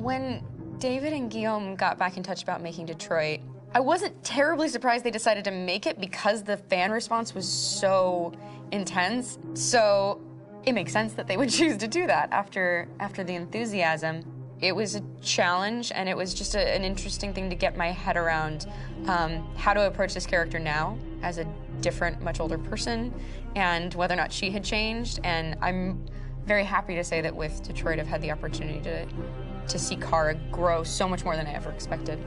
When David and Guillaume got back in touch about making Detroit, I wasn't terribly surprised they decided to make it because the fan response was so intense. So it makes sense that they would choose to do that after the enthusiasm. It was a challenge, and it was just an interesting thing to get my head around how to approach this character now as a different, much older person, and whether or not she had changed. And I'm very happy to say that with Detroit, I've had the opportunity to see Kara grow so much more than I ever expected.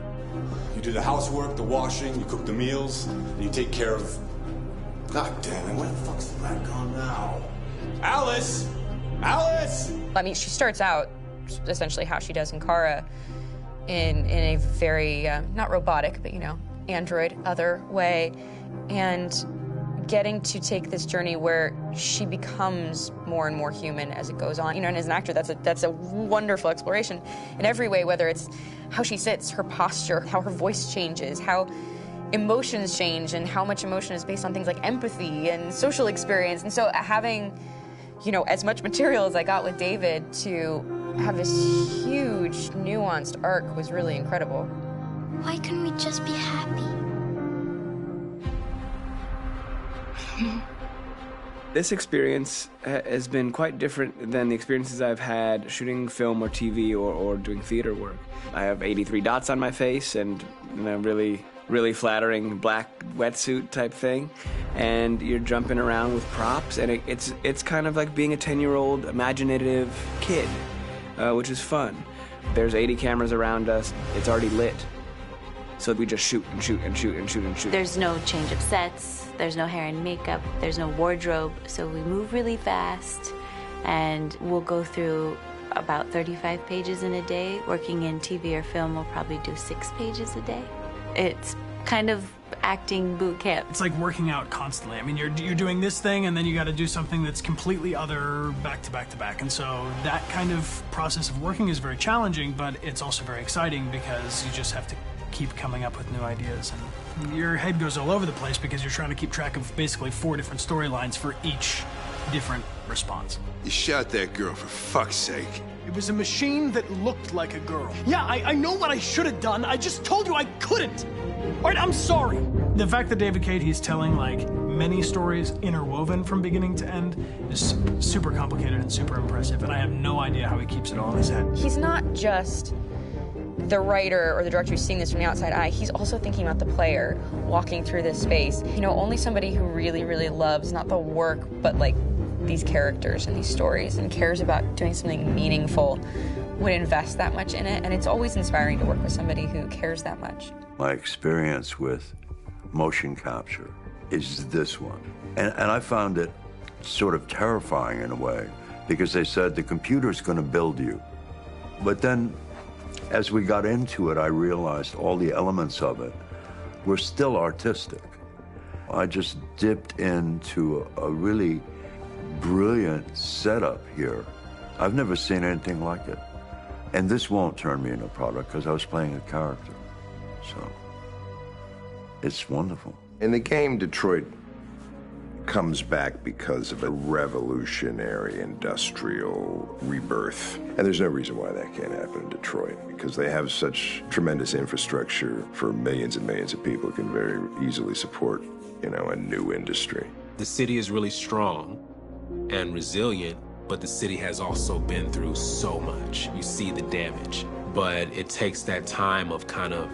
You do the housework, the washing, you cook the meals, and you take care of... God damn it, where the fuck's the rat gone now? Alice! Alice! I mean, she starts out essentially how she does in Kara in a very, not robotic, but, you know, android other way, and getting to take this journey where she becomes more and more human as it goes on. You know, and as an actor, that's a wonderful exploration in every way, whether it's how she sits, her posture, how her voice changes, how emotions change, and how much emotion is based on things like empathy and social experience. And so having, you know, as much material as I got with David to have this huge, nuanced arc was really incredible. Why couldn't we just be happy? This experience has been quite different than the experiences I've had shooting film or TV or doing theater work. I have 83 dots on my face and a really flattering black wetsuit type thing, and you're jumping around with props, and it's kind of like being a 10-year-old imaginative kid, which is fun. There's 80 cameras around us. It's already lit. So we just shoot and shoot and shoot and shoot and shoot. There's no change of sets, there's no hair and makeup, there's no wardrobe, so we move really fast, and we'll go through about 35 pages in a day. Working in TV or film, we'll probably do 6 pages a day. It's kind of acting boot camp. It's like working out constantly. I mean, you're doing this thing, and then you got to do something that's completely other back to back to back. And so that kind of process of working is very challenging, but it's also very exciting because you just have to keep coming up with new ideas, and your head goes all over the place because you're trying to keep track of basically 4 different storylines for each different response. You shot that girl, for fuck's sake. It was a machine that looked like a girl. Yeah, I know what I should have done. I just told you I couldn't. All right, I'm sorry. The fact that David Cade, he's telling like many stories interwoven from beginning to end is super complicated and super impressive, and I have no idea how he keeps it all in his head. He's not just the writer or the director who's seeing this from the outside eye. He's also thinking about the player walking through this space. You know, only somebody who really, really loves not the work, but like these characters and these stories and cares about doing something meaningful would invest that much in it. And it's always inspiring to work with somebody who cares that much. My experience with motion capture is this one. And I found it sort of terrifying in a way, because they said the computer's going to build you. But then as we got into it, I realized all the elements of it were still artistic. I just dipped into a really brilliant setup here. I've never seen anything like it. And this won't turn me into a product because I was playing a character. So it's wonderful. In the game, Detroit comes back because of a revolutionary industrial rebirth. And there's no reason why that can't happen in Detroit, because they have such tremendous infrastructure for millions and millions of people who can very easily support, you know, a new industry. The city is really strong and resilient, but the city has also been through so much. You see the damage. But it takes that time of kind of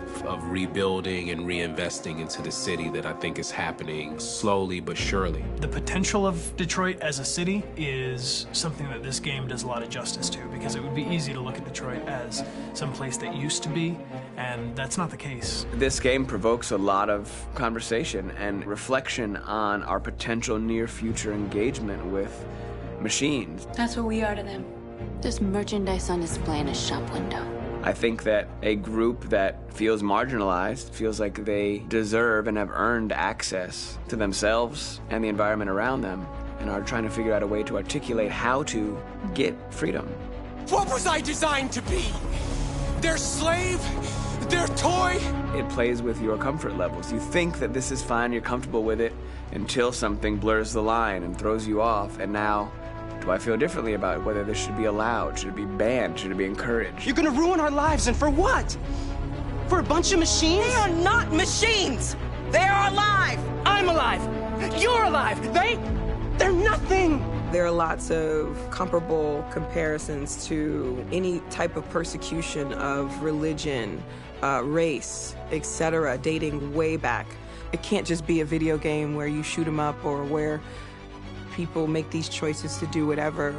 rebuilding and reinvesting into the city that I think is happening slowly but surely. The potential of Detroit as a city is something that this game does a lot of justice to, because it would be easy to look at Detroit as some place that used to be, and that's not the case. This game provokes a lot of conversation and reflection on our potential near-future engagement with machines. That's what we are to them. There's merchandise on display in a shop window. I think that a group that feels marginalized, feels like they deserve and have earned access to themselves and the environment around them, and are trying to figure out a way to articulate how to get freedom. What was I designed to be? Their slave? Their toy? It plays with your comfort levels. You think that this is fine, you're comfortable with it, until something blurs the line and throws you off, and now Do I feel differently about whether this should be allowed? Should it be banned? Should it be encouraged? You're gonna ruin our lives, and for what? For a bunch of machines? They are not machines! They are alive! I'm alive! You're alive! They're nothing! There are lots of comparable comparisons to any type of persecution of religion, race, etc., dating way back. It can't just be a video game where you shoot 'em up or where people make these choices to do whatever.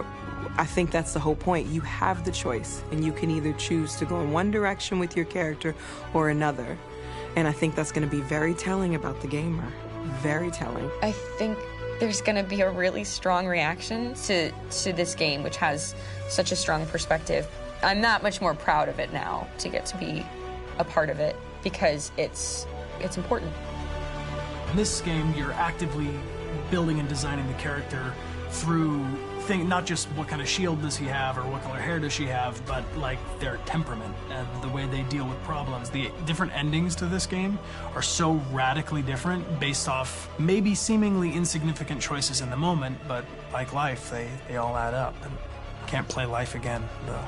I think that's the whole point. You have the choice, and you can either choose to go in one direction with your character or another. And I think that's going to be very telling about the gamer. Very telling. I think there's going to be a really strong reaction to this game, which has such a strong perspective. I'm that much more proud of it now to get to be a part of it because it's important. In this game, you're actively building and designing the character through not just what kind of shield does he have or what color hair does she have, but like their temperament and the way they deal with problems. The different endings to this game are so radically different based off maybe seemingly insignificant choices in the moment, but like life, they all add up. And can't play life again, though.